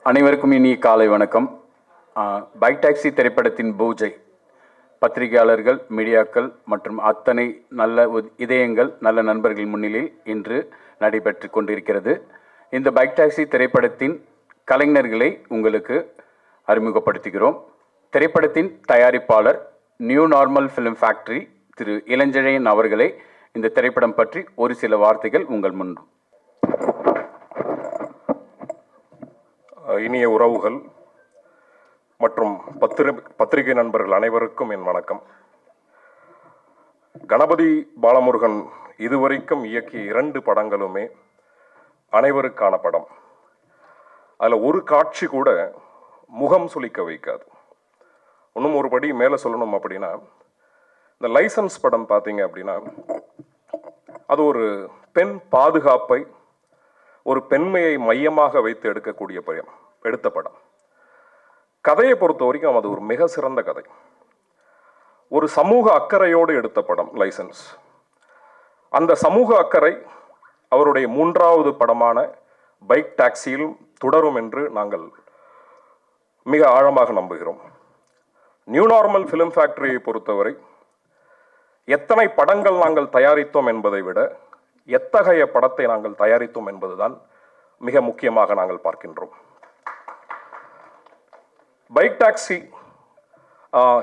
அனைவருக்கும் இனிய காலை வணக்கம். பைக் டாக்ஸி திரைப்படத்தின் பூஜை பத்திரிகையாளர்கள், மீடியாக்கள் மற்றும் அத்தனை நல்ல இதயங்கள், நல்ல நண்பர்கள் முன்னிலையில் இன்று நடைபெற்று கொண்டிருக்கிறது. இந்த பைக் டாக்ஸி திரைப்படத்தின் கலைஞர்களை உங்களுக்கு அறிமுகப்படுத்துகிறோம். திரைப்படத்தின் தயாரிப்பாளர் நியூ நார்மல் ஃபிலிம் ஃபேக்டரி திரு இளஞ்செழியன் அவர்களை இந்த திரைப்படம் பற்றி ஒரு சில வார்த்தைகள் உங்கள் முன். இனிய உறவுகள் மற்றும் பத்திரிகை நண்பர்கள் அனைவருக்கும் என் வணக்கம். கணபதி பாலமுருகன் இதுவரைக்கும் இயக்கிய 2 படங்களுமே அனைவருக்கான படம். அதில் ஒரு காட்சி கூட முகம் சுளிக்க வைக்காது. இன்னும் ஒரு படி மேலே சொல்லணும் அப்படின்னா, இந்த லைசன்ஸ் படம் பார்த்தீங்க அப்படின்னா, அது ஒரு பெண் பாதுகாப்பை, ஒரு பெண்மையை மையமாக வைத்து எடுத்த படம். கதையை பொறுத்த வரைக்கும் அது ஒரு மிக சிறந்த கதை. ஒரு சமூக அக்கறையோடு எடுத்த படம் லைசன்ஸ். அந்த சமூக அக்கறை அவருடைய 3வது படமான பைக் டாக்ஸியில் தொடரும் என்று நாங்கள் மிக ஆழமாக நம்புகிறோம். நியூ நார்மல் ஃபிலிம் ஃபேக்டரியை பொறுத்தவரை எத்தனை படங்கள் நாங்கள் தயாரித்தோம் என்பதை விட எத்தகைய படத்தை நாங்கள் தயாரித்தோம் என்பதுதான் மிக முக்கியமாக நாங்கள் பார்க்கின்றோம். பைக் டாக்ஸி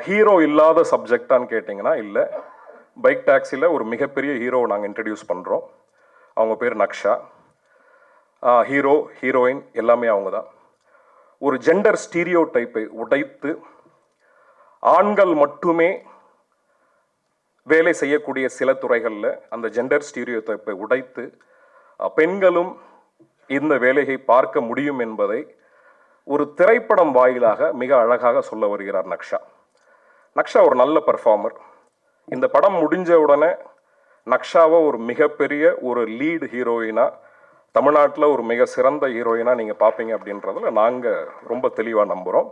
ஹீரோ இல்லாத சப்ஜெக்டான்னு கேட்டிங்கன்னா இல்லை. பைக் டாக்ஸியில் ஒரு மிகப்பெரிய ஹீரோவை நாங்கள் இன்ட்ரடியூஸ் பண்ணுறோம். அவங்க பேர் நக்ஷா. ஹீரோ, ஹீரோயின் எல்லாமே அவங்க தான். ஒரு ஜெண்டர் ஸ்டீரியோ டைப்பை உடைத்து ஆண்கள் மட்டுமே வேலை செய்யக்கூடிய சில துறைகளில் அந்த ஜெண்டர் ஸ்டீரியோ டைப்பை உடைத்து பெண்களும் இந்த வேலையை பார்க்க முடியும் என்பதை ஒரு திரைப்படம் வாயிலாக மிக அழகாக சொல்ல வருகிறார் நக்ஷா. நக்ஷா ஒரு நல்ல பர்ஃபார்மர். இந்த படம் முடிஞ்ச உடனே நக்ஷாவை ஒரு மிகப்பெரிய ஒரு லீடு ஹீரோயினா, தமிழ்நாட்டில் ஒரு மிக சிறந்த ஹீரோயினா நீங்கள் பார்ப்பீங்க அப்படின்றதுல நாங்கள் ரொம்ப தெளிவாக நம்புகிறோம்.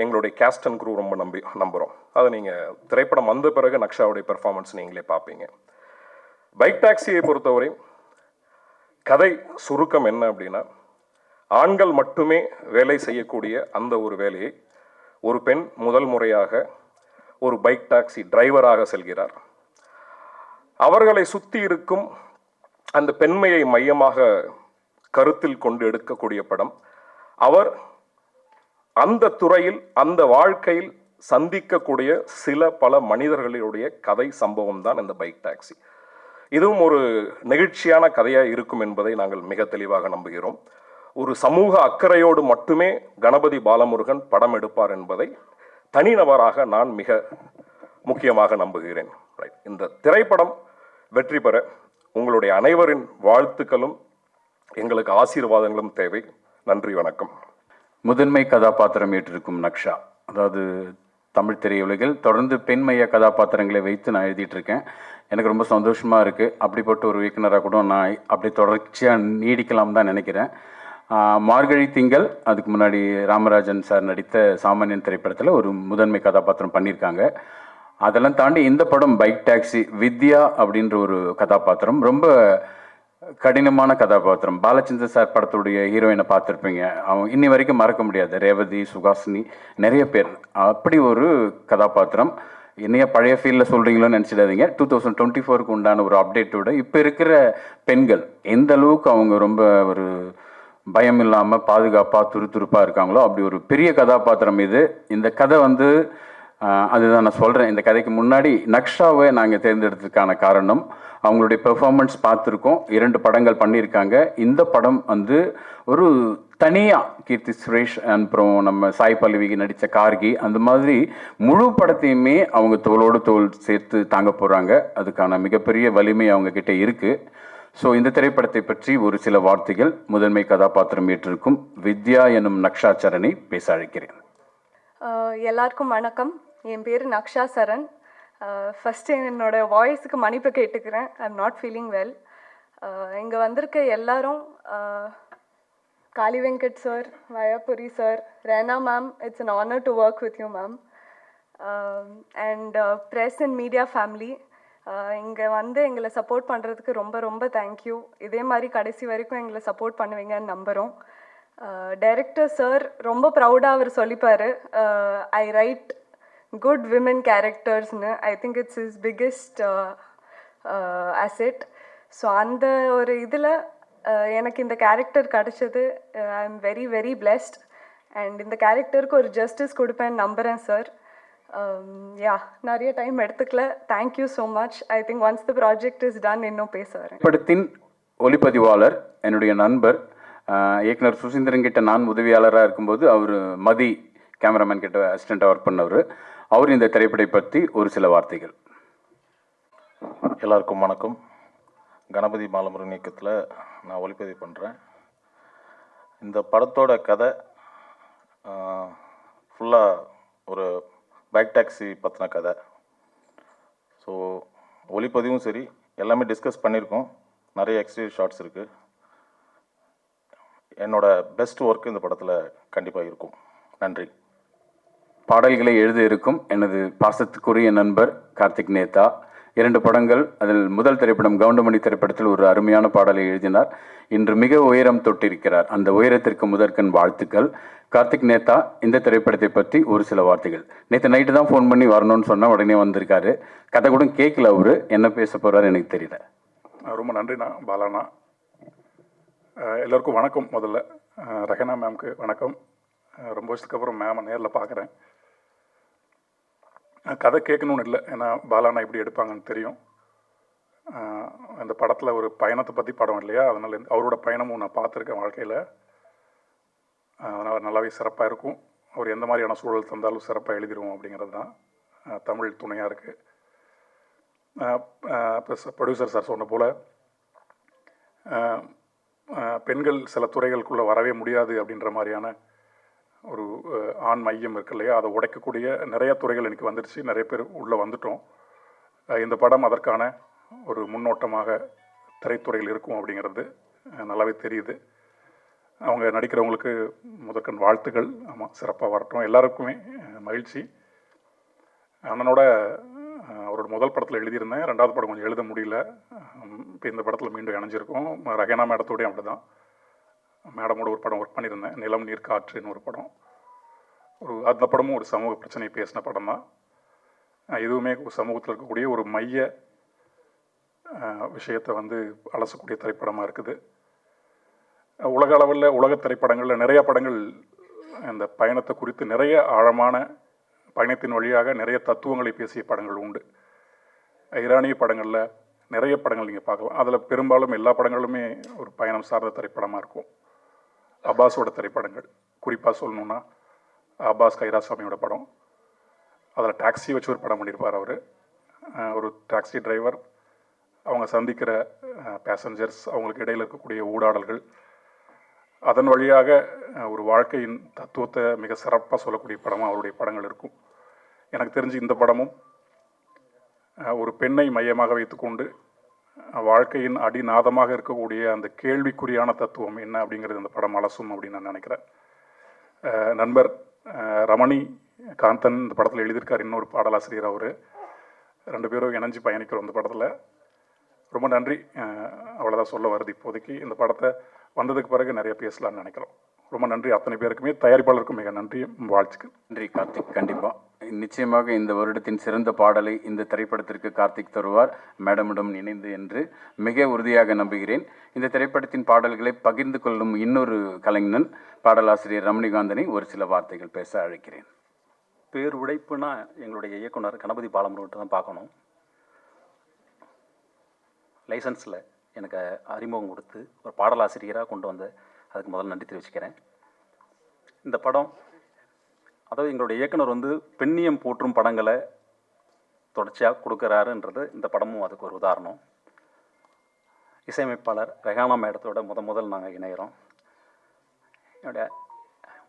எங்களுடைய கேஸ்ட் அண்ட் க்ரூ ரொம்ப நம்புகிறோம். அதை நீங்கள் திரைப்படம் வந்த பிறகு நக்ஷாவுடைய பெர்ஃபார்மன்ஸ் நீங்களே பார்ப்பீங்க. பைக் டாக்ஸியை பொறுத்தவரை கதை சுருக்கம் என்ன அப்படின்னா, ஆண்கள் மட்டுமே வேலை செய்யக்கூடிய அந்த ஒரு வேலையை ஒரு பெண் முதல் முறையாக ஒரு பைக் டாக்ஸி டிரைவராக செல்கிறார். அவர்களை சுற்றி இருக்கும் அந்த பெண்மையை மையமாக கருத்தில் கொண்டு எடுக்கக்கூடிய படம். அவர் அந்த துறையில், அந்த வாழ்க்கையில் சந்திக்கக்கூடிய பல மனிதர்களுடைய கதை சம்பவம் தான் இந்த பைக் டாக்ஸி. இதுவும் ஒரு நெகிழ்ச்சியான கதையாக இருக்கும் என்பதை நாங்கள் மிக தெளிவாக நம்புகிறோம். ஒரு சமூக அக்கறையோடு மட்டுமே கணபதி பாலமுருகன் படம் எடுப்பார் என்பதை தனிநபராக நான் மிக முக்கியமாக நம்புகிறேன். இந்த திரைப்படம் வெற்றி பெற உங்களுடைய அனைவரின் வாழ்த்துக்களும் எங்களுக்கு ஆசீர்வாதங்களும் தேவை. நன்றி, வணக்கம். முதன்மை கதாபாத்திரம் ஏற்றிருக்கும் நக்ஷா, அதாவது தமிழ் திரையுலகில் தொடர்ந்து பெண்மைய கதாபாத்திரங்களை வைத்து நான் எழுதிட்டு இருக்கேன். எனக்கு ரொம்ப சந்தோஷமாக இருக்குது. அப்படிப்பட்ட ஒரு இயக்குனராக கூட நான் அப்படி தொடர்ச்சியாக நீடிக்கலாம் தான் நினைக்கிறேன். மார்கழி திங்கள், அதுக்கு முன்னாடி ராமராஜன் சார் நடித்த சாமானியன் திரைப்படத்தில் ஒரு முதன்மை கதாபாத்திரம் பண்ணியிருக்காங்க. அதெல்லாம் தாண்டி இந்த படம் பைக் டாக்ஸி, வித்யா அப்படின்ற ஒரு கதாபாத்திரம் ரொம்ப கடினமான கதாபாத்திரம். பாலச்சந்தர் சார் படத்துடைய ஹீரோயினை பார்த்துருப்பீங்க. அவங்க இன்னி வரைக்கும் மறக்க முடியாது. ரேவதி, சுகாசினி, நிறைய பேர். அப்படி ஒரு கதாபாத்திரம். என்னைய பழைய ஃபீல்டில் சொல்கிறீங்களோன்னு நினச்சிடாதீங்க. 2024க்கு உண்டான ஒரு அப்டேட்டோட இப்போ இருக்கிற பெண்கள் எந்த அளவுக்கு அவங்க ரொம்ப ஒரு பயம் இல்லாமல் பாதுகாப்பாக துருதுருப்பாக இருக்காங்களோ அப்படி ஒரு பெரிய கதாபாத்திரம் இது. இந்த கதை அதுதான் நான் சொல்கிறேன். இந்த கதைக்கு முன்னாடி நக்ஷாவை நாங்கள் தேர்ந்தெடுத்ததுக்கான காரணம், அவங்களுடைய பெர்ஃபார்மன்ஸ் பார்த்துருக்கோம். 2 படங்கள் பண்ணியிருக்காங்க. இந்த படம் ஒரு தனியாக கீர்த்தி சுரேஷ், அப்புறம் நம்ம சாய் பல்லவிக்கு நடித்த கார்கி, அந்த மாதிரி முழு படத்தையுமே அவங்க தோளோடு தோல் சேர்த்து தாங்க போகிறாங்க. அதுக்கான மிகப்பெரிய வலிமை அவங்கக்கிட்ட இருக்குது. ஸோ இந்த திரைப்படத்தை பற்றி ஒரு சில வார்த்தைகள் முதன்மை கதாபாத்திரம் ஏற்றிருக்கும் வித்யா எனும் நக்ஷா சரணை பேச அழைக்கிறேன். எல்லாருக்கும் வணக்கம். என் பேர் நக்ஷா சரண். ஃபஸ்ட்டு என்னோட வாய்ஸுக்கு மன்னிப்பு கேட்டுக்கிறேன். I am not feeling well. இங்கே வந்திருக்க எல்லாரும், Kali Venkat sir, Vaiyapuri sir, Raina ma'am, it's an honour to work with you ma'am, and press and media family, இங்கே எங்களை சப்போர்ட் பண்ணுறதுக்கு ரொம்ப ரொம்ப தேங்க்யூ. இதே மாதிரி கடைசி வரைக்கும் எங்களை சப்போர்ட் பண்ணுவீங்கன்னு நம்புகிறோம். டைரக்டர் சார் ரொம்ப ப்ரௌடாக அவர் சொல்லிப்பார், ஐ ரைட் குட் விமன் கேரக்டர்ஸ்னு. I think it's is biggest asset. So அந்த ஒரு இதில் எனக்கு இந்த கேரக்டர் கிடச்சது. I am very very blessed. And இந்த கேரக்டருக்கு ஒரு ஜஸ்டிஸ் கொடுப்பேன்னு நம்புகிறேன் சார். நிறைய டைம் எடுத்துக்கல. Thank you so much. I think once the project is done இன்னும் பேச வரேன். படத்தின் ஒளிப்பதிவாளர் என்னுடைய நண்பர் இயக்குனர் சுசீந்திரன் கிட்ட நான் உதவியாளராக இருக்கும்போது அவர் மதி கேமராமேன் கிட்ட அசிஸ்டண்ட்டாக ஒர்க் பண்ணவர். அவர் இந்த திரைப்படத்தை பற்றி ஒரு சில வார்த்தைகள். எல்லாருக்கும் வணக்கம். கணபதி பாலமுருகன் இயக்கத்தில் நான் ஒளிப்பதிவு பண்ணுறேன். இந்த படத்தோட கதை ஃபுல்லாக ஒரு பைக் டாக்ஸி பற்றின கதை. ஸோ ஒளிப்பதிவும் சரி எல்லாமே டிஸ்கஸ் பண்ணியிருக்கோம். நிறைய எக்ஸ்டீரியர் ஷாட்ஸ் இருக்குது. என்னோட பெஸ்ட் ஒர்க் இந்த படத்தில் கண்டிப்பாக இருக்கும். நன்றி. பாடல்களை எழுத இருக்கும் எனது பாசத்துக்குரிய நண்பர் கார்த்திக் நேத்தா. 2 படங்கள், அதில் முதல் திரைப்படம் கவுண்டமணி திரைப்படத்தில் ஒரு அருமையான பாடலை எழுதினார். இன்று மிக உயரம் தொட்டிருக்கிறார். அந்த உயரத்திற்கு முதற்கண் வாழ்த்துக்கள். கார்த்திக் நேத்தா, இந்த திரைப்படத்தை பற்றி ஒரு சில வார்த்தைகள். நேற்று நைட்டு தான் ஃபோன் பண்ணி வரணும்னு சொன்னால் உடனே வந்திருக்காரு. கதை கூட கேட்கல, அவரு என்ன பேச போகிறாரு எனக்கு தெரியல. ரொம்ப நன்றிண்ணா பாலாண்ணா. எல்லோருக்கும் வணக்கம். முதல்ல ரஹனா மேம்க்கு வணக்கம். ரொம்ப வருஷத்துக்கு அப்புறம் மேமை நேரில் பார்க்குறேன். கதை கேட்கணும்னு இல்லை, ஏன்னா பாலாண்ணா இப்படி எடுப்பாங்கன்னு தெரியும். அந்த படத்தில் ஒரு பயணத்தை பற்றி படம் இல்லையா, அதனால் அவரோட பயணமும் நான் பார்த்துருக்கேன் வாழ்க்கையில். அதனால் நல்லாவே சிறப்பாக இருக்கும். அவர் எந்த மாதிரியான சூழல் தந்தாலும் சிறப்பாக எழுதிடுவோம் அப்படிங்கிறது தான் தமிழ் துணையாக இருக்குது. ப்ரொடியூசர் சார் சொன்ன போல் பெண்கள் சில துறைகளுக்குள்ளே வரவே முடியாது அப்படின்ற மாதிரியான ஒரு ஆண் மையம் இருக்கு இல்லையா, அதை உடைக்கக்கூடிய நிறைய துறைகள் எனக்கு வந்துடுச்சு. நிறைய பேர் உள்ளே வந்துட்டோம். இந்த படம் அதற்கான ஒரு முன்னோட்டமாக திரைத்துறையில் இருக்கும் அப்படிங்கிறது நல்லாவே தெரியுது. அவங்க நடிக்கிறவங்களுக்கு முதற்கண் வாழ்த்துக்கள். ஆமாம், சிறப்பாக வரட்டும். எல்லாருக்குமே மகிழ்ச்சி. அண்ணனோட அவரோட முதல் படத்தில் எழுதியிருந்தேன். 2வது படம் கொஞ்சம் எழுத முடியல. இப்போ இந்த படத்தில் மீண்டும் இணைஞ்சிருக்கோம். ரஹனா மேடத்தோடையும் அப்படி தான். மேடமோட ஒரு படம் ஒர்க் பண்ணியிருந்தேன், நிலம் நீர் காற்றுன்னு ஒரு படம். அந்த படமும் ஒரு சமூக பிரச்சனையை பேசின படம் தான். இதுவுமே சமூகத்தில் இருக்கக்கூடிய ஒரு மைய விஷயத்தை வந்து அலசக்கூடிய திரைப்படமாக இருக்குது. உலக அளவில் உலக திரைப்படங்களில் நிறைய படங்கள் இந்த பயணத்தை குறித்து நிறைய ஆழமான பயணத்தின் வழியாக நிறைய தத்துவங்களை பேசிய படங்கள் உண்டு. ஈரானிய படங்களில் நிறைய படங்கள் நீங்கள் பார்க்கலாம். அதில் பெரும்பாலும் எல்லா படங்களுமே ஒரு பயணம் சார்ந்த திரைப்படமாக இருக்கும். அப்பாஸோட திரைப்படங்கள் குறிப்பாக சொல்லணுன்னா அப்பாஸ் கைராசாமியோட படம், அதில் டாக்ஸி வச்சு ஒரு படம் பண்ணியிருப்பார் அவர். ஒரு டாக்ஸி டிரைவர், அவங்க சந்திக்கிற பேசஞ்சர்ஸ், அவங்களுக்கு இடையில் இருக்கக்கூடிய ஊடாடல்கள், அதன் வழியாக ஒரு வாழ்க்கையின் தத்துவத்தை மிக சிறப்பாக சொல்லக்கூடிய படமாக அவருடைய படங்கள் இருக்கும். எனக்கு தெரிஞ்சு இந்த படமும் ஒரு பெண்ணை மையமாக வைத்துக்கொண்டு வாழ்க்கையின் அடிநாதமாக இருக்கக்கூடிய அந்த கேள்விக்குறியான தத்துவம் என்ன அப்படிங்கிறது இந்த படம் அலசும் அப்படின்னு நான் நினைக்கிறேன். நண்பர் ரமணி காந்தன் இந்த படத்தில் எழுதியிருக்கார். இன்னொரு பாடலாசிரியர் அவர். 2 பேரும் இணைஞ்சு பயணிக்கிறோம் இந்த படத்தில். ரொம்ப நன்றி. அவ்வளோதான் சொல்ல வருது இப்போதைக்கு. இந்த படத்தை வந்ததுக்கு பிறகு நிறைய பேசலாம்னு நினைக்கிறோம். ரொம்ப நன்றி அத்தனை பேருக்குமே, தயாரிப்பாளருக்கும் மிக நன்றி, வாழ்த்துக்கள். நன்றி கார்த்திக். கண்டிப்பாக நிச்சயமாக இந்த வருடத்தின் சிறந்த பாடலை இந்த திரைப்படத்திற்கு கார்த்திக் தருவார், மேடமிடம் இணைந்து என்று மிக உறுதியாக நம்புகிறேன். இந்த திரைப்படத்தின் பாடல்களை பகிர்ந்து கொள்ளும் இன்னொரு கலைஞன் பாடலாசிரியர் ரமணிகாந்தனை ஒரு சில வார்த்தைகள் பேச அழைக்கிறேன். பேர் உடைப்புனா எங்களுடைய இயக்குனர் கணபதி பாலமுருகன் தான் பார்க்கணும். லைசன்ஸில் எனக்கு அறிமுகம் கொடுத்து ஒரு பாடலாசிரியராக கொண்டு வந்து அதுக்கு முதல்ல நன்றி தெரிவிச்சுக்கிறேன். இந்த படம், அதாவது எங்களுடைய இயக்குனர் வந்து பெண்ணியம் போற்றும் படங்களை தொடர்ச்சியாக கொடுக்குறாருன்றது இந்த படமும் அதுக்கு ஒரு உதாரணம். இசையமைப்பாளர் ரெஹானா மேடத்தோட முதல் நாங்கள் இணைகிறோம். என்னுடைய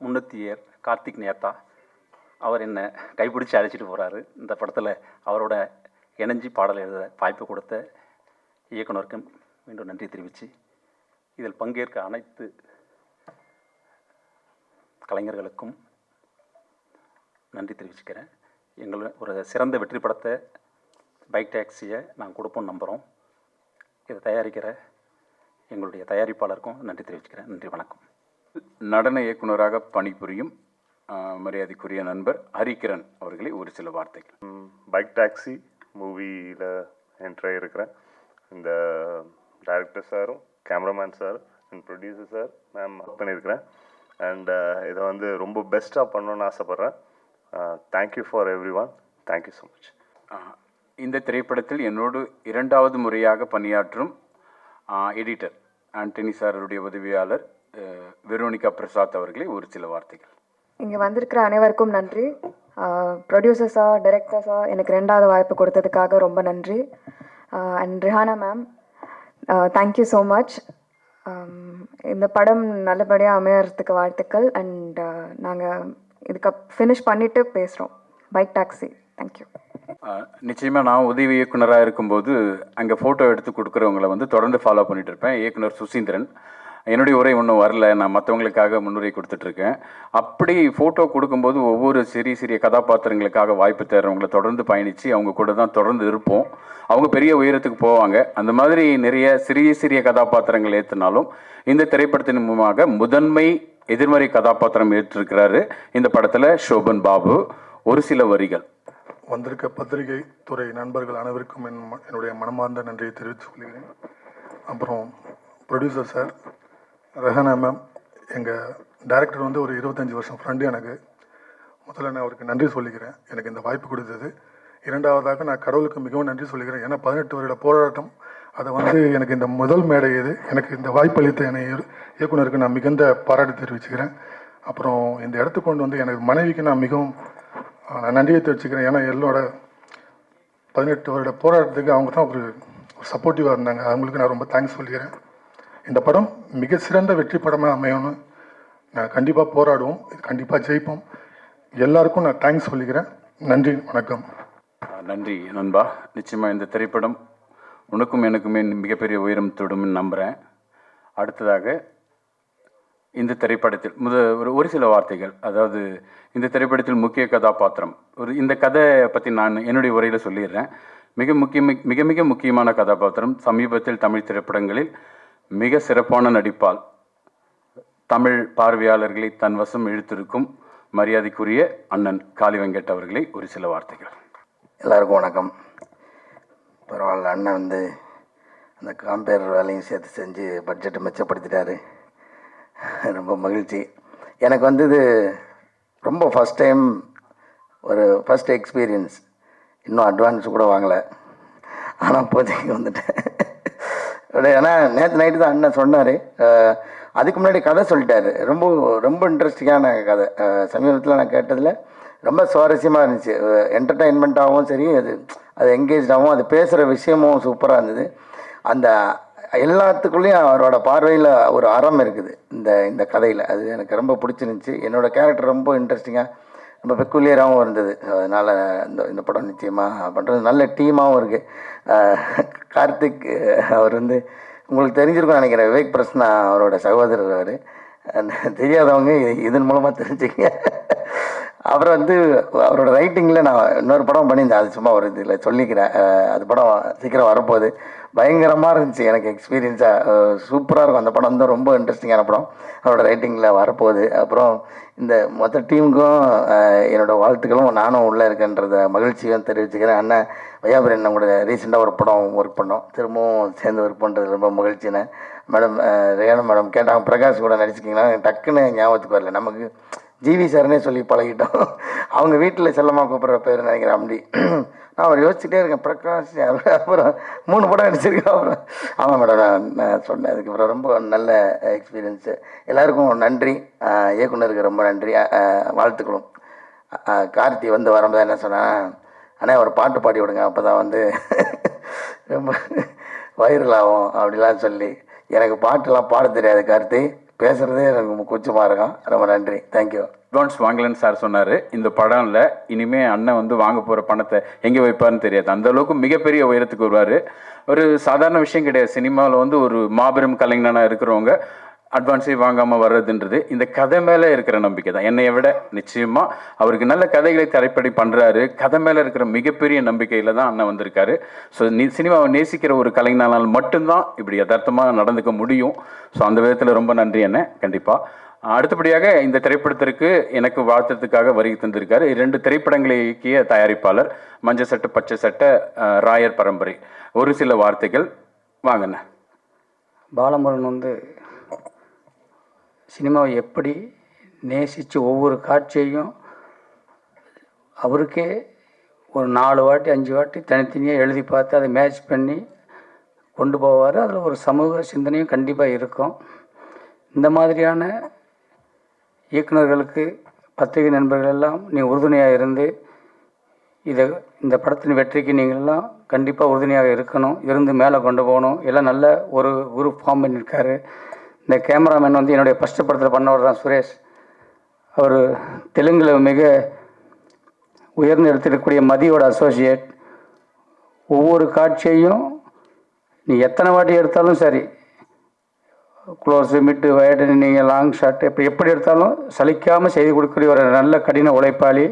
முன்னத்தியர் கார்த்திக் நேத்தா, அவர் என்னை கைப்பிடிச்சு அழைச்சிட்டு போகிறாரு. இந்த படத்தில் அவரோட இணைஞ்சி பாடல் எழுத வாய்ப்பு கொடுத்த இயக்குனருக்கு மீண்டும் நன்றி தெரிவித்து, இதில் பங்கேற்க அனைத்து கலைஞர்களுக்கும் நன்றி தெரிவிச்சுக்கிறேன். ஒரு சிறந்த வெற்றி படத்தை பைக் டாக்ஸியை நாங்கள் கொடுப்போம்னு நம்புகிறோம். இதை தயாரிக்கிற எங்களுடைய தயாரிப்பாளருக்கும் நன்றி தெரிவிச்சுக்கிறேன். நன்றி, வணக்கம். நடன இயக்குனராக பணிபுரியும் மரியாதைக்குரிய நண்பர் ஹரிகிரண் அவர்களை ஒரு சில வார்த்தைகள். பைக் டாக்ஸி மூவியில் என்ட்ரி இருக்கிறேன். இந்த டைரக்டர் சாரும் cameraman sir and producer sir ma'am work பண்ணியிருக்கிறேன். அண்ட் இதை வந்து ரொம்ப பெஸ்ட்டாக பண்ணணுன்னு ஆசைப்பட்றேன். Thank you for every one. Thank you so much. இந்த திரைப்படத்தில் என்னோடு 2வது முறையாக பணியாற்றும் எடிட்டர் ஆண்டனி சாருடைய உதவியாளர் வெரோனிகா பிரசாத் அவர்களை ஒரு சில வார்த்தைகள். இங்கே வந்திருக்கிற அனைவருக்கும் நன்றி. ப்ரொடியூசர்ஸா டைரக்டர்ஸா எனக்கு 2வது வாய்ப்பு கொடுத்ததுக்காக ரொம்ப நன்றி. And Rihana ma'am, thank you so much. இந்த படம் நல்லபடியாக அமையறதுக்கு வாழ்த்துக்கள். அண்ட் நாங்கள் இதுக்கு ஃபினிஷ் பண்ணிவிட்டு பேசுகிறோம். Bike taxi. தேங்க்யூ. நிச்சயமாக நான் உதவி இயக்குனராக இருக்கும்போது அங்கே ஃபோட்டோ எடுத்து கொடுக்குறவங்களை வந்து தொடர்ந்து ஃபாலோ பண்ணிட்டு இருப்பேன். இயக்குனர் சுசீந்திரன். என்னுடைய உரை ஒன்றும் வரல, நான் மற்றவங்களுக்காக முன்னுரை கொடுத்துட்ருக்கேன். அப்படி ஃபோட்டோ கொடுக்கும்போது ஒவ்வொரு சிறிய சிறிய கதாபாத்திரங்களுக்காக வாய்ப்பு தேடுறவங்களை தொடர்ந்து பயணித்து அவங்க கூட தான் தொடர்ந்து இருப்போம். அவங்க பெரிய உயரத்துக்கு போவாங்க. அந்த மாதிரி நிறைய சிறிய சிறிய கதாபாத்திரங்கள் ஏற்றினாலும் இந்த திரைப்படத்தின் மூலமாக முதன்மை எதிர்மறை கதாபாத்திரம் ஏற்றிருக்கிறாரு இந்த படத்தில் சோபன் பாபு. ஒரு சில வரிகள். வந்திருக்க பத்திரிகை துறை நண்பர்கள் அனைவருக்கும் என்னுடைய மனமார்ந்த நன்றியை தெரிவித்துக் கொள்கிறேன். அப்புறம் ப்ரொடியூசர் சார், ரெஹானா மேம், எங்கள் டைரக்டர் வந்து ஒரு 25 வருஷம் ஃப்ரெண்டு எனக்கு. முதல்ல நான் அவருக்கு நன்றி சொல்லிக்கிறேன், எனக்கு இந்த வாய்ப்பு கொடுத்தது. 2வதாக நான் கடவுளுக்கு மிகவும் நன்றி சொல்லிக்கிறேன். ஏன்னா 18 வருட போராட்டம், அதை வந்து எனக்கு இந்த முதல் மேடை இது. எனக்கு இந்த வாய்ப்பு அளித்த என்னை இயக்குனருக்கு நான் மிகுந்த பாராட்டு தெரிவிச்சுக்கிறேன். அப்புறம் இந்த இடத்துக்கு கொண்டு வந்து எனக்கு மனைவிக்கு நான் மிகவும் நான் நன்றியை தெரிவிச்சுக்கிறேன். ஏன்னா என்னோட 18 வருட போராட்டத்துக்கு அவங்க தான் ஒரு சப்போர்ட்டிவாக இருந்தாங்க. அவங்களுக்கு நான் ரொம்ப தேங்க்ஸ் சொல்லிக்கிறேன். இந்த படம் மிக சிறந்த வெற்றி படமாக அமையணும்னு நான் கண்டிப்பாக போராடுவோம். கண்டிப்பாக ஜெயிப்போம். எல்லாருக்கும் நான் தேங்க்ஸ் சொல்லிக்கிறேன். நன்றி, வணக்கம். நன்றி நண்பா. நிச்சயமாக இந்த திரைப்படம் உனக்கும் எனக்குமே மிகப்பெரிய உயரம் தொடும்னு நம்புகிறேன். அடுத்ததாக இந்த திரைப்படத்தில் ஒரு சில வார்த்தைகள். அதாவது இந்த திரைப்படத்தில் முக்கிய கதாபாத்திரம் இந்த கதையை பற்றி நான் என்னுடைய உரையில் சொல்லிடுறேன். மிக மிக முக்கியமான கதாபாத்திரம். சமீபத்தில் தமிழ் திரைப்படங்களில் மிக சிறப்பான நடிப்பால் தமிழ் பார்வையாளர்களை தன் வசம் இழுத்திருக்கும் மரியாதைக்குரிய அண்ணன் காளி வெங்கட் அவர்களை ஒரு சில வார்த்தைகள். எல்லாருக்கும் வணக்கம். பரவாயில்ல, அண்ணன் வந்து அந்த காம்பேர் வேலையும் சேர்த்து செஞ்சு பட்ஜெட்டை மிச்சப்படுத்திட்டாரு. ரொம்ப மகிழ்ச்சி. எனக்கு வந்து இது ரொம்ப ஃபஸ்ட் டைம், ஒரு ஃபஸ்ட் எக்ஸ்பீரியன்ஸ். இன்னும் அட்வான்ஸ் கூட வாங்கலை, ஆனால் பூஜைக்கு வந்துட்டேன். ஏன்னா நேற்று நைட்டு தான் அண்ணன் சொன்னார். அதுக்கு முன்னாடி கதை சொல்லிட்டாரு. ரொம்ப ரொம்ப இன்ட்ரெஸ்டிங்கான கதை. சமீபத்தில் நான் கேட்டதில் ரொம்ப சுவாரஸ்யமாக இருந்துச்சு. என்டர்டெயின்மெண்ட்டாகவும் சரி, அது என்கேஜாகவும், அது பேசுகிற விஷயமும் சூப்பராக இருந்தது. அந்த எல்லாத்துக்குள்ளேயும் அவரோட பார்வையில் ஒரு அறம் இருக்குது இந்த கதையில். அது எனக்கு ரொம்ப பிடிச்சிருந்துச்சி. என்னோடய கேரக்டர் ரொம்ப இன்ட்ரெஸ்டிங்காக, ரொம்ப பெக்குலியராகவும் இருந்தது. அதனால் இந்த படம் நிச்சயமாக பண்ணுறது. நல்ல டீமாகவும் இருக்குது. கார்த்திக் அவர் வந்து உங்களுக்கு தெரிஞ்சிருக்கும்னு நினைக்கிறேன். விவேக் பிரஸ்னா அவரோட சகோதரர். அவர் தெரியாதவங்க இதன் மூலமாக தெரிஞ்சுங்க. அப்புறம் வந்து அவரோட ரைட்டிங்கில் நான் இன்னொரு படம் பண்ணியிருந்தேன். அது சும்மா ஒரு இதில் சொல்லிக்கிறேன். அது படம் சீக்கிரம் வரப்போகுது. பயங்கரமாக இருந்துச்சு. எனக்கு எக்ஸ்பீரியன்ஸாக சூப்பராக இருக்கும். அந்த படம் வந்து ரொம்ப இன்ட்ரெஸ்டிங்கான படம். அவரோட ரைட்டிங்கில் வரப்போகுது. அப்புறம் இந்த மொத்த டீமுக்கும் என்னோடய வாழ்த்துக்களும். நானும் உள்ளே இருக்கேன்றத மகிழ்ச்சியும் தெரிவிச்சுக்கிறேன். அண்ணன் வையாபுரன் கூட ரீசெண்டாக ஒரு படம் ஒர்க் பண்ணோம். திரும்பவும் சேர்ந்து ஒர்க் பண்ணுறது ரொம்ப மகிழ்ச்சின்னு. மேடம் ரேணு மேடம் கேட்டாங்க, பிரகாஷ் கூட நடிச்சிக்கிங்கன்னா டக்குன்னு ஞாபகத்துக்கு வரல. நமக்கு ஜிவி சார்னே சொல்லி பழகிட்டோம். அவங்க வீட்டில் செல்லமாக கூப்பிட்ற பேர் நினைக்கிறேன் அம்டி. நான் அவர் யோசிச்சுட்டே இருக்கேன், பிரகாஷ். அப்புறம் 3 படம் நடிச்சிருக்கேன். அப்புறம் ஆமாம் மேடம் நான் சொன்னேன். அதுக்கப்புறம் ரொம்ப நல்ல எக்ஸ்பீரியன்ஸு. எல்லாருக்கும் நன்றி. இயக்குனருக்கு ரொம்ப நன்றி, வாழ்த்துக்களும். கார்த்தி வந்து வரும்போது என்ன சொன்னேன், ஆனால் ஒரு பாட்டு பாடி விடுங்க, அப்போ தான் வந்து ரொம்ப வைரல் ஆகும் அப்படிலாம் சொல்லி. எனக்கு பாட்டுலாம் பாட தெரியாது கார்த்தி, பேசுகிறதே எனக்கு கூச்சமாக இருக்கும். ரொம்ப நன்றி, தேங்க்யூ. அட்வான்ஸ் வாங்கலன்னு சார் சொன்னார். இந்த படம்ல இனிமேல் அண்ணன் வந்து வாங்க போகிற பணத்தை எங்கே வைப்பார்னு தெரியாது. அந்த அளவுக்கு மிகப்பெரிய உயரத்துக்கு வருவார். ஒரு சாதாரண விஷயம் கிடையாது. சினிமாவில் வந்து ஒரு மாபெரும் கலைஞனாக இருக்கிறவங்க அட்வான்ஸே வாங்காமல் வர்றதுன்றது இந்த கதை மேலே இருக்கிற நம்பிக்கை தான். என்னைய விட நிச்சயமாக அவருக்கு நல்ல கதைகளை தரைப்படி பண்ணுறாரு. கதை மேலே இருக்கிற மிகப்பெரிய நம்பிக்கையில் தான் அண்ணன் வந்திருக்காரு. ஸோ சினிமாவை நேசிக்கிற ஒரு கலைஞனால் மட்டும்தான் இப்படி யதார்த்தமாக நடந்துக்க முடியும். ஸோ அந்த விதத்தில் ரொம்ப நன்றி அண்ணன். கண்டிப்பாக அடுத்தபடியாக இந்த திரைப்படத்திற்கு எனக்கு வாழ்த்துறதுக்காக வருகை தந்திருக்காரு 2 திரைப்படங்களை இயக்கிய தயாரிப்பாளர் மஞ்சள் சட்டை பச்சை சட்டை ராயர் பரம்பரை. ஒரு சில வார்த்தைகள் வாங்கண்ணே. பாலமுருகன் வந்து சினிமாவை எப்படி நேசித்து ஒவ்வொரு காட்சியையும் அவருக்கே ஒரு 4 வாட்டி 5 வாட்டி தனித்தனியாக எழுதி பார்த்து அதை மேட்ச் பண்ணி கொண்டு போவார். அதில் ஒரு சமூக சிந்தனையும் கண்டிப்பாக இருக்கும். இந்த மாதிரியான இயக்குநர்களுக்கு பத்திரிகை நண்பர்கள் எல்லாம் நீங்கள் உறுதுணையாக இருந்து இந்த படத்தின் வெற்றிக்கு நீங்கள்லாம் கண்டிப்பாக உறுதுணையாக இருக்கணும், இருந்து மேலே கொண்டு போகணும். எல்லாம் நல்ல ஒரு குரூப் ஃபார்ம் பண்ணியிருக்காரு. இந்த கேமராமேன் வந்து என்னுடைய ஃபஸ்ட்டு படத்தில் பண்ணவர் தான் சுரேஷ். அவர் தெலுங்கில் மிக உயர்ந்து எடுத்துருக்கக்கூடிய மதியோட அசோசியேட். ஒவ்வொரு காட்சியையும் நீ எத்தனை வாட்டி எடுத்தாலும் சரி, க்ளோஸு மிட்டு வைடு நீங்கள் லாங் ஷாட் எப்படி எடுத்தாலும் சலிக்காமல் செய்து கொடுக்கக்கூடிய ஒரு நல்ல கடின உழைப்பாளி.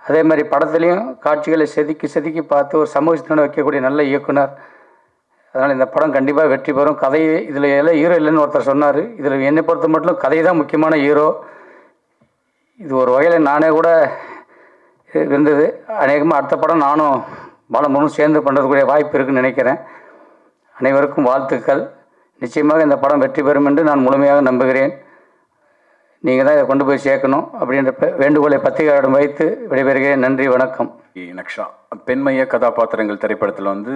அதே மாதிரி படத்துலேயும் காட்சிகளை செதுக்கி பார்த்து ஒரு சமூகத்தினோட வைக்கக்கூடிய நல்ல இயக்குனர். அதனால் இந்த படம் கண்டிப்பாக வெற்றி பெறும். கதை இதில் எல்லாம் ஹீரோ இல்லைன்னு ஒருத்தர் சொன்னார். இதில் என்னை பொறுத்த மட்டும் கதை தான் முக்கியமான ஹீரோ. இது ஒரு வகையில் நானே கூட இருந்தது. அநேகமாக அடுத்த படம் நானும் பாலமுருகனும் சேர்ந்து பண்ணுறதுக்குரிய வாய்ப்பு இருக்குதுன்னு நினைக்கிறேன். அனைவருக்கும் வாழ்த்துக்கள். நிச்சயமாக இந்த படம் வெற்றி பெறும் என்று நான் முழுமையாக நம்புகிறேன். நீங்கள் தான் இதை கொண்டு போய் சேர்க்கணும் அப்படின்ற வேண்டுகோளை பத்திரிகையாளரிடம் வைத்து விடைபெறுகிறேன். நன்றி, வணக்கம். நக்ஷா பெண்மைய கதாபாத்திரங்கள் திரைப்படத்தில் வந்து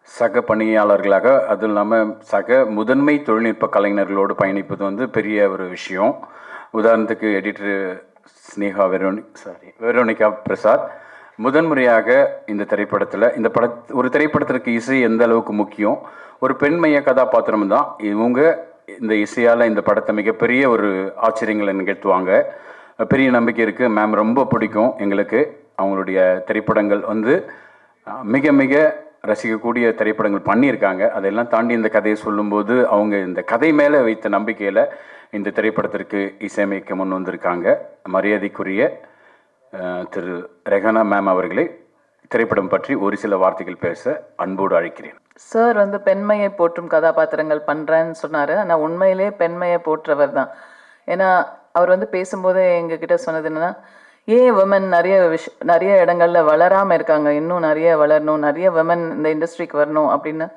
சக பணியாளர்களாக, அதுவும் இல்லாமல் சக முதன்மை தொழில்நுட்ப கலைஞர்களோடு பயணிப்பது வந்து பெரிய ஒரு விஷயம். உதாரணத்துக்கு எடிட்டர் ஸ்னேகா வெரோனிகா பிரசாத் முதன்முறையாக இந்த திரைப்படத்தில் ஒரு திரைப்படத்திற்கு இசை எந்த அளவுக்கு முக்கியம், ஒரு பெண்மைய கதாபாத்திரம் தான் இவங்க. இந்த இசையால் இந்த படத்தை மிகப்பெரிய ஒரு ஆச்சரியங்களை நிகழ்த்துவாங்க. பெரிய நம்பிக்கை இருக்குது. மேம் ரொம்ப பிடிக்கும் எங்களுக்கு. அவங்களுடைய திரைப்படங்கள் வந்து மிக மிக ரசிக்கக்கூடிய திரைப்படங்கள் பண்ணியிருக்காங்க. அதெல்லாம் தாண்டி இந்த கதையை சொல்லும்போது அவங்க இந்த கதை மேலே வைத்த நம்பிக்கையில் இந்த திரைப்படத்திற்கு இசையமைக்க முன் வந்திருக்காங்க. மரியாதைக்குரிய திரு ரெஹானா மேம் அவர்களை திரைப்படம் பற்றி ஒரு சில வார்த்தைகள் பேச அன்போடு அழைக்கிறேன். சார் வந்து பெண்மையை போற்றும் கதாபாத்திரங்கள் பண்ணுறேன்னு சொன்னார். ஆனால் உண்மையிலே பெண்மையை போற்றவர் தான். ஏன்னா அவர் வந்து பேசும்போது எங்ககிட்ட சொன்னது என்னென்னா, ஏன் விமன் நிறைய இடங்களில் வளராமல் இருக்காங்க, இன்னும் நிறைய வளரணும், நிறைய விமன் இந்த இண்டஸ்ட்ரிக்கு வரணும் அப்படின்னு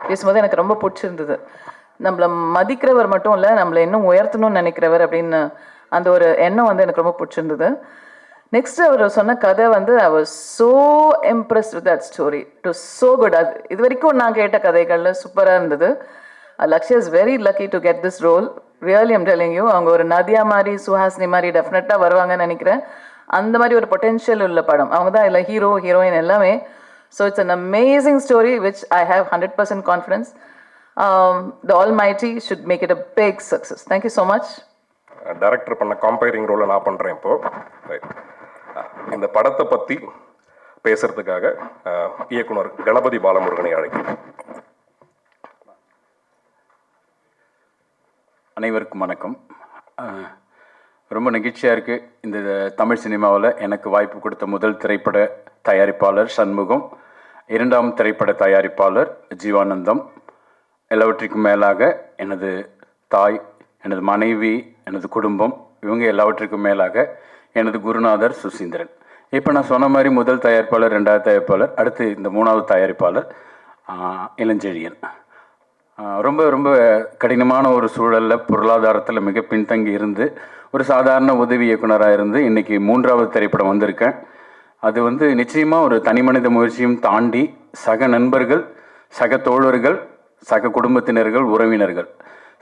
பேசும்போது எனக்கு ரொம்ப பிடிச்சிருந்தது. நம்மளை மதிக்கிறவர் மட்டும் இல்லை, நம்மளை இன்னும் உயர்த்தணும்னு நினைக்கிறவர் அப்படின்னு அந்த ஒரு எண்ணம் வந்து எனக்கு ரொம்ப பிடிச்சிருந்தது. நெக்ஸ்ட் அவர் சொன்ன கதை வந்து I was so impressed with that story. It was so good. அது இது வரைக்கும் நான் கேட்ட கதைகளில் சூப்பராக இருந்தது. Lakshya is very lucky to get this role. Really I'm telling you. அவங்க ஒரு நதியா மாதிரி, சுஹாசினி மாதிரி டெஃபினட்டாக வருவாங்கன்னு நினைக்கிறேன். அந்த மாதிரி ஒரு பொட்டென்ஷியல் உள்ள படம். அவங்க தான் இல்லை ஹீரோ ஹீரோயின் எல்லாமே. So it's an amazing story which I have 100% confidence. The almighty should make it a big success. Thank you so much. Director பண்ண காம்பேரிங் ரோலை நான் பண்ணுறேன் இப்போது. ரைட். இந்த படத்தை பற்றி பேசுறதுக்காக இயக்குனர் கணபதி பாலமுருகனை அழைக்கிறேன். அனைவருக்கும் வணக்கம். ரொம்ப நெகிழ்ச்சியாக இருக்குது. இந்த தமிழ் சினிமாவில் எனக்கு வாய்ப்பு கொடுத்த முதல் திரைப்பட தயாரிப்பாளர் சண்முகம், 2ஆம் திரைப்பட தயாரிப்பாளர் ஜீவானந்தம், எல்லாவற்றிற்கும் மேலாக எனது தாய், எனது மனைவி, எனது குடும்பம், இவங்க எல்லாவற்றுக்கும் மேலாக எனது குருநாதர் சுசீந்திரன். இப்போ நான் சொன்ன மாதிரி முதல் தயாரிப்பாளர், 2வது தயாரிப்பாளர், அடுத்து இந்த 3வது தயாரிப்பாளர் இளஞ்செழியன். ரொம்ப ரொம்ப கடினமான ஒரு சூழலில் பொருளாதாரத்தில் மிக பின்தங்கி இருந்து ஒரு சாதாரண உதவி இயக்குனராக இருந்து இன்றைக்கி 3வது திரைப்படம் வந்திருக்கேன். அது வந்து நிச்சயமாக ஒரு தனி மனித முயற்சியும் தாண்டி சக நண்பர்கள், சக தோழர்கள், சக குடும்பத்தினர்கள், உறவினர்கள்.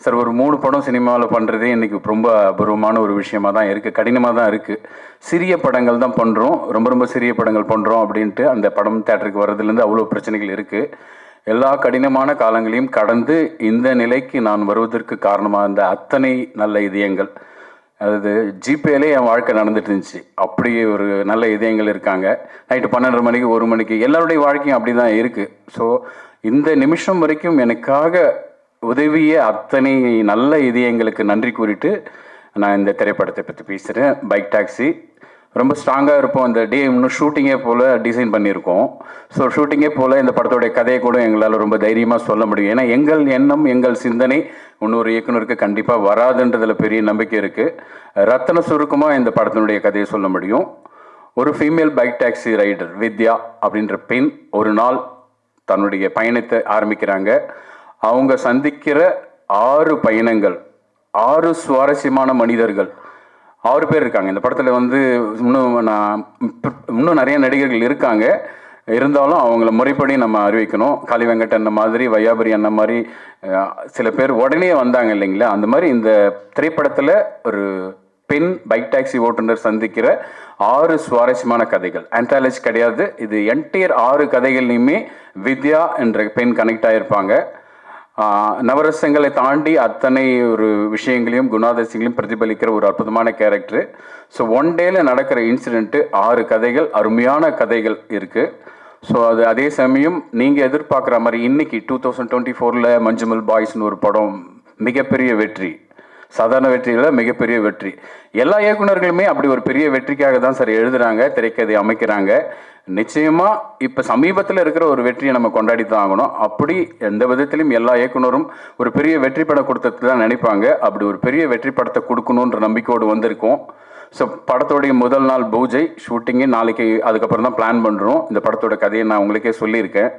சார் ஒரு 3 படம் சினிமாவில் பண்ணுறதே இன்றைக்கி ரொம்ப அபூர்வமான ஒரு விஷயமாக தான் இருக்குது. கடினமாக தான் இருக்குது. சிறிய படங்கள் தான் பண்ணுறோம், ரொம்ப ரொம்ப சிறிய படங்கள் பண்ணுறோம் அப்படின்ட்டு அந்த படம் தேட்டருக்கு வர்றதுலேருந்து அவ்வளோ பிரச்சனைகள் இருக்குது. எல்லா கடினமான காலங்களையும் கடந்து இந்த நிலைக்கு நான் வருவதற்கு காரணமாக இருந்த அத்தனை நல்ல இதயங்கள், அதாவது ஜிபேலே என் வாழ்க்கை நடந்துட்டு இருந்துச்சு. அப்படி ஒரு நல்ல இதயங்கள் இருக்காங்க. நைட்டு 12 மணிக்கு 1 மணிக்கு எல்லாருடைய வாழ்க்கையும் அப்படி தான் இருக்குது. ஸோ இந்த நிமிஷம் வரைக்கும் எனக்காக உதவிய அத்தனை நல்ல இதயங்களுக்கு நன்றி கூறிட்டு நான் இந்த திரைப்படத்தை பற்றி பேசுகிறேன். பைக் டாக்ஸி ரொம்ப ஸ்ட்ராங்காக இருப்போம். அந்த டே இன்னும் ஷூட்டிங்கே போல் டிசைன் பண்ணியிருக்கோம். ஸோ ஷூட்டிங்கே போல் இந்த படத்தோடைய கதையை கூட எங்களால் ரொம்ப தைரியமாக சொல்ல முடியும். ஏன்னா எங்கள் எண்ணம், எங்கள் சிந்தனை இன்னொரு இயக்குனருக்கு கண்டிப்பாக வராதுன்றதுல பெரிய நம்பிக்கை இருக்குது. ரத்தன சுருக்கமாக இந்த படத்தினுடைய கதையை சொல்ல முடியும். ஒரு ஃபீமேல் பைக் டாக்ஸி ரைடர் வித்யா அப்படின்ற பெண் ஒரு நாள் தன்னுடைய பயணத்தை ஆரம்பிக்கிறாங்க. அவங்க சந்திக்கிற 6 பயணங்கள், 6 சுவாரஸ்யமான மனிதர்கள், 6 பேர் இருக்காங்க இந்த படத்தில். வந்து இன்னும் நிறைய நடிகர்கள் இருக்காங்க, இருந்தாலும் அவங்கள முறைப்படி நம்ம அறிவிக்கணும். காளி வெங்கட் அண்ணன் மாதிரி, வையாபுரி அண்ணன் மாதிரி சில பேர் உடனே வந்தாங்க இல்லைங்களா. அந்த மாதிரி இந்த திரைப்படத்தில் ஒரு பெண் பைக் டாக்ஸி ஓட்டுநர் சந்திக்கிற 6 சுவாரஸ்யமான கதைகள். ஆன்டாலஜி கிடையாது, இது என்டையர் 6 கதைகள்லையுமே வித்யா என்ற பெண் கனெக்ட் ஆகியிருப்பாங்க. நவரசங்களை தாண்டி அத்தனை ஒரு விஷயங்களையும் குணாதிசயங்களையும் பிரதிபலிக்கிற ஒரு அற்புதமான கேரக்டரு. ஸோ ஒன் டேல நடக்கிற இன்சிடெண்ட்டு 6 கதைகள், அருமையான கதைகள் இருக்குது. ஸோ அது அதே சமயம் நீங்கள் எதிர்பார்க்குற மாதிரி இன்னைக்கு 2024 மஞ்சுமல் பாய்ஸ்னு ஒரு படம் மிகப்பெரிய வெற்றி, சாதாரண வெற்றியில் மிகப்பெரிய வெற்றி. எல்லா இயக்குநர்களுமே அப்படி ஒரு பெரிய வெற்றிக்காக தான் சார் எழுதுகிறாங்க, திரைக்கதை அமைக்கிறாங்க. நிச்சயமாக இப்போ சமீபத்தில் இருக்கிற ஒரு வெற்றியை நம்ம கொண்டாடி தான் ஆகணும். அப்படி எந்த விதத்திலும் எல்லா இயக்குனரும் ஒரு பெரிய வெற்றி படம் கொடுத்தது தான் நினைப்பாங்க. அப்படி ஒரு பெரிய வெற்றி படத்தை கொடுக்கணுன்ற நம்பிக்கையோடு வந்திருக்கோம். ஸோ படத்தோடைய முதல் நாள் பூஜை ஷூட்டிங்கு நாளைக்கு, அதுக்கப்புறம் தான் பிளான் பண்ணுறோம். இந்த படத்தோட கதையை நான் உங்களுக்கே சொல்லியிருக்கேன்.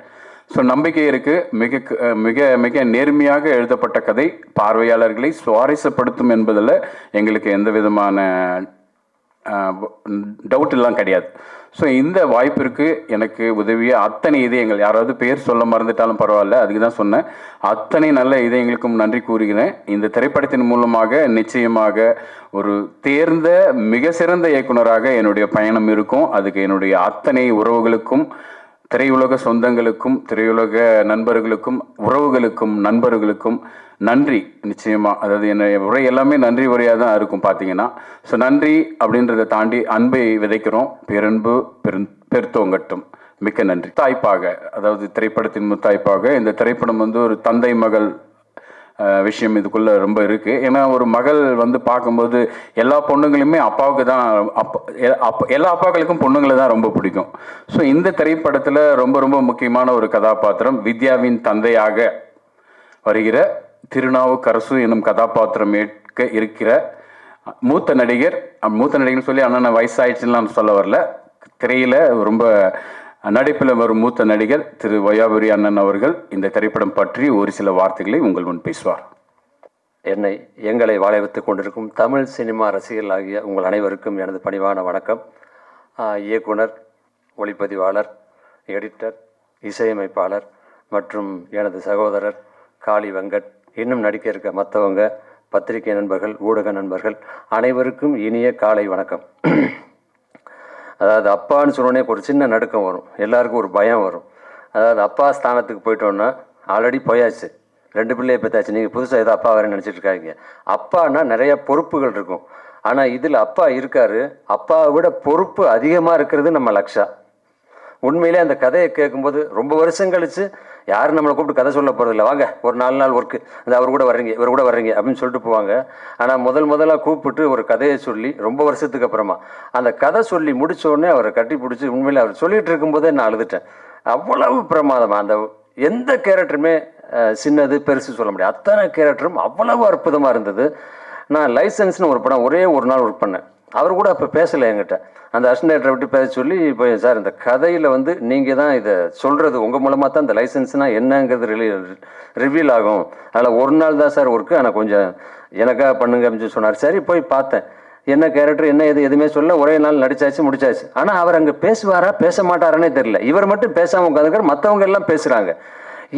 ஸோ நம்பிக்கை இருக்குது. மிக மிக மிக நேர்மையாக எழுதப்பட்ட கதை பார்வையாளர்களை சுவாரஸ்யப்படுத்தும் என்பதில் எங்களுக்கு எந்த விதமான டவுட் எல்லாம் கிடையாது. ஸோ இந்த வாய்ப்பிற்கு எனக்கு உதவிய அத்தனை இதயங்கள், யாராவது பேர் சொல்ல மறந்துட்டாலும் பரவாயில்ல, அதுக்கு தான் சொன்னேன், அத்தனை நல்ல இதயங்களுக்கும் நன்றி கூறுகிறேன். இந்த திரைப்படத்தின் மூலமாக நிச்சயமாக ஒரு தேர்ந்த மிக சிறந்த இயக்குனராக என்னுடைய பயணம் இருக்கும். அதுக்கு என்னுடைய அத்தனை உறவுகளுக்கும், திரையுலக சொந்தங்களுக்கும், திரையுலக நண்பர்களுக்கும், உறவுகளுக்கும், நண்பர்களுக்கும் நன்றி. நிச்சயமாக அதாவது என்ன உரை எல்லாமே நன்றி உரையாக தான் இருக்கும் பார்த்தீங்கன்னா. ஸோ நன்றி அப்படின்றத தாண்டி அன்பை விதைக்கிறோம். பேரன்பு பெருத்தோங்கட்டும். மிக்க நன்றி. தாய்ப்பாக, அதாவது திரைப்படத்தின் முத்தாய்ப்பாக இந்த திரைப்படம் வந்து ஒரு தந்தை மகள் விஷயம் இதுக்குள்ளே ரொம்ப இருக்குது. ஏன்னா ஒரு மகள் வந்து பார்க்கும்போது எல்லா பொண்ணுங்களுமே அப்பாவுக்கு தான், எல்லா அப்பாக்களுக்கும் பொண்ணுங்களை தான் ரொம்ப பிடிக்கும். ஸோ இந்த திரைப்படத்தில் ரொம்ப ரொம்ப முக்கியமான ஒரு கதாபாத்திரம் வித்யாவின் தந்தையாக வருகிற திருநாவுக்கரசு என்னும் கதாபாத்திரம் ஏற்க இருக்கிற மூத்த நடிகர் சொல்லி அண்ணன் வயசாயிடுச்சுன்னு நான் சொல்ல வரல, திரையில் ரொம்ப நடிப்பில் வரும் மூத்த நடிகர் திரு வையாபுரி அண்ணன் அவர்கள் இந்த திரைப்படம் பற்றி ஒரு சில வார்த்தைகளை உங்கள் முன் பேசுவார். எங்களை வாழ வைத்துக் கொண்டிருக்கும் தமிழ் சினிமா ரசிகர்கள் ஆகிய உங்கள் அனைவருக்கும் எனது பணிவான வணக்கம். இயக்குனர், ஒளிப்பதிவாளர், எடிட்டர், இசையமைப்பாளர் மற்றும் எனது சகோதரர் காளி வெங்கட், இன்னும் நடிக்க இருக்க மற்றவங்க, பத்திரிகை நண்பர்கள், ஊடக நண்பர்கள் அனைவருக்கும் இனிய காலை வணக்கம். அதாவது அப்பான்னு சொன்னோடனே ஒரு சின்ன நடுக்கம் வரும், எல்லாருக்கும் ஒரு பயம் வரும். அதாவது அப்பா ஸ்தானத்துக்கு போயிட்டோன்னா ஆல்ரெடி போயாச்சு, 2 பிள்ளையை பெற்றாச்சு, நீங்கள் புதுசாக ஏதோ அப்பா வேறு நினச்சிட்டு இருக்காங்க. அப்பானா நிறைய பொறுப்புகள் இருக்கும், ஆனால் இதில் அப்பா இருக்காரு, அப்பாவை விட பொறுப்பு அதிகமாக இருக்கிறது நம்ம லக்ஷா. உண்மையிலே அந்த கதையை கேட்கும்போது ரொம்ப வருஷம் கழிச்சு யாரும் நம்மளை கூப்பிட்டு கதை சொல்ல போகிறதில்ல, வாங்க ஒரு 4 நாள் ஒர்க்கு, இந்த அவர் கூட வர்றீங்க, இவர் கூட வர்றீங்க அப்படின்னு சொல்லிட்டு போவாங்க. ஆனால் முதலாக கூப்பிட்டு ஒரு கதையை சொல்லி ரொம்ப வருஷத்துக்கு அப்புறமா அந்த கதை சொல்லி முடித்தோடனே அவரை கட்டி பிடிச்சி, உண்மையிலே அவர் சொல்லிட்டு இருக்கும்போதே நான் அழுதுட்டேன். அவ்வளவு பிரமாதமாக அந்த எந்த கேரக்டருமே சின்னது பெருசு சொல்ல முடியாது, அத்தனை கேரக்டரும் அவ்வளவு அற்புதமாக இருந்தது. நான் லைசன்ஸ்னு ஒரு படம் ஒரே ஒரு நாள் ஒர்க் பண்ணேன். அவர் கூட அப்போ பேசலை என்கிட்ட, அந்த அசிஸ்டன்ட் விட்டு பேச சொல்லி, இப்போ சார் இந்த கதையில் வந்து நீங்கள் தான் இதை சொல்கிறது, உங்கள் மூலமாக தான் இந்த லைசன்ஸ்னால் என்னங்கிறது ரிவீல் ஆகும், அதில் ஒரு நாள் தான் சார் ஒர்க்கு, ஆனால் கொஞ்சம் எனக்காக பண்ணுங்க அப்படின்னு சொன்னார். சரி போய் பார்த்தேன், என்ன கேரக்டர் என்ன எதுவுமே சொல்ல, ஒரே நாள் நடிச்சாச்சு முடிச்சாச்சு. ஆனால் அவர் அங்கே பேசுவாரா பேச மாட்டாரானே தெரியல. இவர் மட்டும் பேசாமல் உட்காந்துக்கார், மற்றவங்க எல்லாம் பேசுகிறாங்க.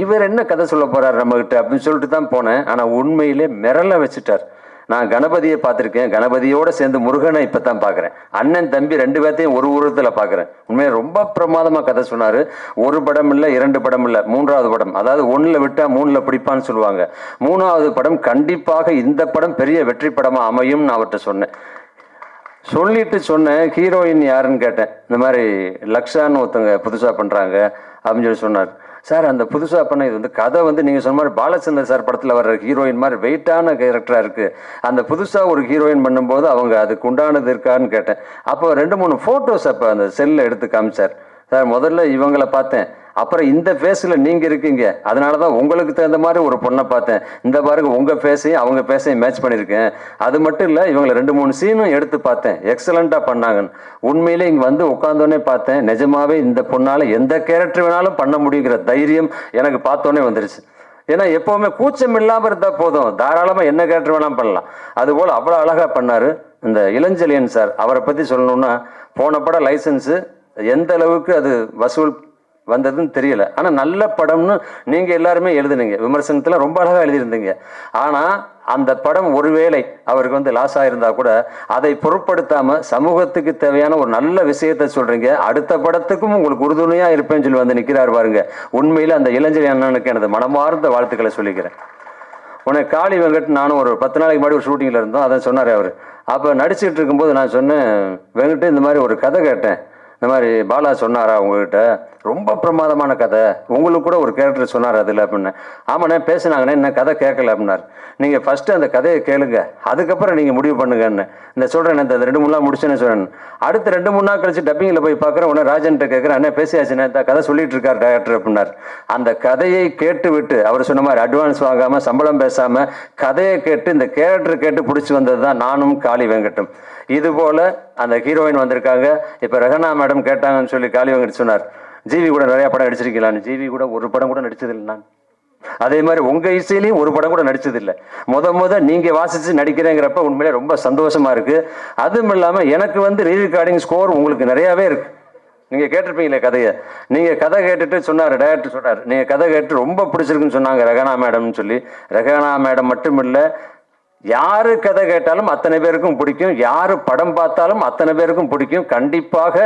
இவர் என்ன கதை சொல்ல போகிறார் நம்மகிட்ட அப்படின்னு சொல்லிட்டு தான் போனேன். ஆனால் உண்மையிலே மிரள வச்சுட்டார். நான் கணபதியை பார்த்துருக்கேன், கணபதியோடு சேர்ந்து முருகனை இப்போ தான் பார்க்குறேன். அண்ணன் தம்பி 2 பேர்த்தையும் ஒரு உருவத்தில் பார்க்குறேன். உண்மையாக ரொம்ப பிரமாதமாக கதை சொன்னார். ஒரு படம் இல்லை, 2 படம் இல்லை, 3வது படம், அதாவது 1ல் விட்டால் 3ல் பிடிப்பான்னு சொல்லுவாங்க. 3வது படம் கண்டிப்பாக இந்த படம் பெரிய வெற்றி படமாக அமையும் நான் அவர்கிட்ட சொன்னேன். சொல்லிட்டு சொன்னேன், ஹீரோயின் யாருன்னு கேட்டேன். இந்த மாதிரி லக்ஷான்னு ஒருத்தங்க புதுசாக பண்ணுறாங்க அப்படின்னு சொல்லி சொன்னார். சார் அந்த புதுசாக பண்ண இது வந்து கதை வந்து நீங்கள் சொன்ன மாதிரி பாலச்சந்தர் சார் படத்தில் வர்ற ஹீரோயின் மாதிரி வெயிட்டான கேரக்டராக இருக்குது, அந்த புதுசாக ஒரு ஹீரோயின் பண்ணும்போது அவங்க அதுக்கு உண்டானது இருக்கான்னு கேட்டேன். அப்போ 2-3 ஃபோட்டோஸ் அப்போ அந்த செல்லில் எடுத்து காமிச்சார். சார் முதல்ல இவங்களை பார்த்தேன், அப்புறம் இந்த ஃபேஸில் நீங்கள் இருக்கீங்க, அதனால தான் உங்களுக்கு தகுந்த மாதிரி ஒரு பொண்ணை பார்த்தேன். இந்த பாருங்க உங்கள் ஃபேஸையும் அவங்க ஃபேஸையும் மேட்ச் பண்ணியிருக்கேன். அது மட்டும் இல்லை, இவங்களை 2-3 சீனும் எடுத்து பார்த்தேன், எக்ஸலண்ட்டாக பண்ணாங்கன்னு. உண்மையிலே இங்கே வந்து உட்காந்தோடனே பார்த்தேன், நிஜமாவே இந்த பொண்ணால் எந்த கேரக்டர் வேணாலும் பண்ண முடியுங்கிற தைரியம் எனக்கு பார்த்தோன்னே வந்துருச்சு. ஏன்னா எப்போவுமே கூச்சம் இல்லாமல் இருந்தால் போதும், தாராளமாக என்ன கேரக்டர் வேணாலும் பண்ணலாம். அதுபோல் அவ்வளோ அழகாக பண்ணார். இந்த இளஞ்செழியன் சார், அவரை பற்றி சொல்லணுன்னா, போன படம் லைசன்ஸு எந்த அளவுக்கு அது வசூல் வந்ததுன்னு தெரியல. ஆனால் நல்ல படம்னு நீங்கள் எல்லாருமே எழுதுனீங்க, விமர்சனத்தில் ரொம்ப அழகாக எழுதியிருந்தீங்க. ஆனால் அந்த படம் ஒருவேளை அவருக்கு வந்து லாஸ் ஆகிருந்தா கூட அதை பொருட்படுத்தாமல் சமூகத்துக்கு தேவையான ஒரு நல்ல விஷயத்த சொல்கிறீங்க. அடுத்த படத்துக்கும் உங்களுக்கு உறுதுணையாக இருப்பேன்னு சொல்லி வந்து நிற்கிறார் பாருங்க. உண்மையில் அந்த இளஞ்செழியன் அண்ணனுக்கு எனது மனமார்ந்த வாழ்த்துக்களை சொல்லிக்கிறேன். உனக்கு காளி வெங்கட் நானும் ஒரு 10 நாளைக்கு முன்னாடி ஒரு ஷூட்டிங்கில் இருந்தோம். அதை சொன்னார் அவர். அப்போ நடிச்சுட்டு இருக்கும்போது நான் சொன்னேன், வெங்கட் இந்த மாதிரி ஒரு கதை கேட்டேன், இந்த மாதிரி பாலா சொன்னாரா உங்ககிட்ட, ரொம்ப பிரமாதமான கதை, உங்களுக்கு கூட ஒரு கேரக்டர் சொன்னார் அதில் அப்படின்னு. ஆமாண்ணே பேசினாங்கண்ணே, என்ன கதை கேட்கல அப்படின்னாரு. நீங்கள் ஃபஸ்ட்டு அந்த கதையை கேளுங்க, அதுக்கப்புறம் நீங்கள் முடிவு பண்ணுங்கன்னு. இந்த சொல்கிறேன், இந்த 2-3 நாள் முடிச்சேன்னு சொல்கிறேன். அடுத்து 2-3 நாள் கழிச்சு டப்பிங்கில் போய் பார்க்குறேன், உடனே ராஜன்கிட்ட கேட்குறேன், அண்ணே பேசியாச்சுண்ணே, இந்த கதை சொல்லிட்டு இருக்கார் டேரக்டர் அப்படின்னார். அந்த கதையை கேட்டு விட்டு அவர் சொன்ன மாதிரி அட்வான்ஸ் வாங்காமல் சம்பளம் பேசாமல் கதையை கேட்டு இந்த கேரக்டர் கேட்டு பிடிச்சி வந்தது தான் நானும் காளி வெங்கட்டும். இதுபோல் அந்த ஹீரோயின் வந்திருக்காங்க. இப்போ ரெஹனா மேடம் கேட்டாங்கன்னு சொல்லி காளி வெங்கட் சொன்னார், ஜிவி கூட நிறையா படம் நடிச்சிருக்கீங்களான்னு. ஜிவி கூட ஒரு படம் கூட நடிச்சதில்லை நான். அதே மாதிரி உங்கள் இசையிலையும் ஒரு படம் கூட நடிச்சதில்லை. முத நீங்கள் வாசித்து நடிக்கிறேங்கிறப்ப உண்மையிலே ரொம்ப சந்தோஷமாக இருக்குது. அதுவும் இல்லாமல் எனக்கு வந்து ரீரெக்கார்டிங் ஸ்கோர் உங்களுக்கு நிறையாவே இருக்குது. நீங்கள் கேட்டிருப்பீங்களே கதையை, நீங்கள் கதை கேட்டுட்டு சொன்னார், டைரக்டர் சொன்னார், நீங்கள் கதை கேட்டு ரொம்ப பிடிச்சிருக்குன்னு சொன்னாங்க ரெஹனா மேடம்னு சொல்லி. ரெஹனா மேடம் மட்டும் இல்லை, யாரு கதை கேட்டாலும் அத்தனை பேருக்கும் பிடிக்கும், யாரு படம் பார்த்தாலும் அத்தனை பேருக்கும் பிடிக்கும். கண்டிப்பாக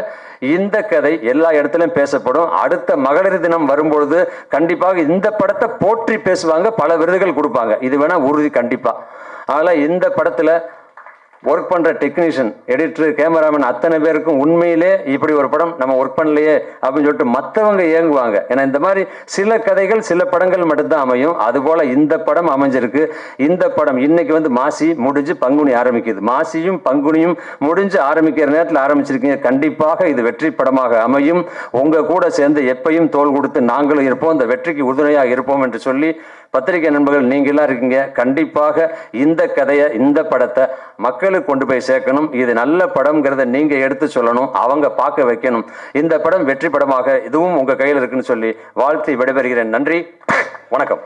இந்த கதை எல்லா இடத்துலையும் பேசப்படும். அடுத்த மகளிர் தினம் வரும்பொழுது கண்டிப்பாக இந்த படத்தை போற்றி பேசுவாங்க, பல விருதுகள் கொடுப்பாங்க, இது வேணா உறுதி கண்டிப்பாக. அதனால் இந்த படத்தில் ஒர்க் பண்ணுற டெக்னீஷியன், எடிட்டர், கேமராமேன் அத்தனை பேருக்கும் உண்மையிலே இப்படி ஒரு படம் நம்ம ஒர்க் பண்ணலையே அப்படின்னு சொல்லிட்டு மற்றவங்க ஏங்குவாங்க. ஏன்னா இந்த மாதிரி சில கதைகள் சில படங்கள் மட்டும்தான் அமையும். அதுபோல் இந்த படம் அமைஞ்சிருக்கு. இந்த படம் இன்னைக்கு வந்து மாசி முடிஞ்சு பங்குனி ஆரம்பிக்குது. மாசியும் பங்குனியும் முடிஞ்சு ஆரம்பிக்கிற நேரத்தில் ஆரம்பிச்சிருக்கீங்க. கண்டிப்பாக இது வெற்றி படமாக அமையும். உங்கள் கூட சேர்ந்து எப்பையும் தோள் கொடுத்து நாங்களும் இருப்போம், இந்த வெற்றிக்கு உறுதுணையாக இருப்போம் என்று சொல்லி, பத்திரிகை நண்பர்கள் நீங்களாம் இருக்கீங்க, கண்டிப்பாக இந்த கதையை இந்த படத்தை மக்களுக்கு கொண்டு போய் சேர்க்கணும். இது நல்ல படம்ங்கிறத நீங்க எடுத்து சொல்லணும், அவங்க பார்க்க வைக்கணும். இந்த படம் வெற்றி படமாக இதுவும் உங்க கையில் இருக்குன்னு சொல்லி வாழ்த்து விடைபெறுகிறேன். நன்றி, வணக்கம்.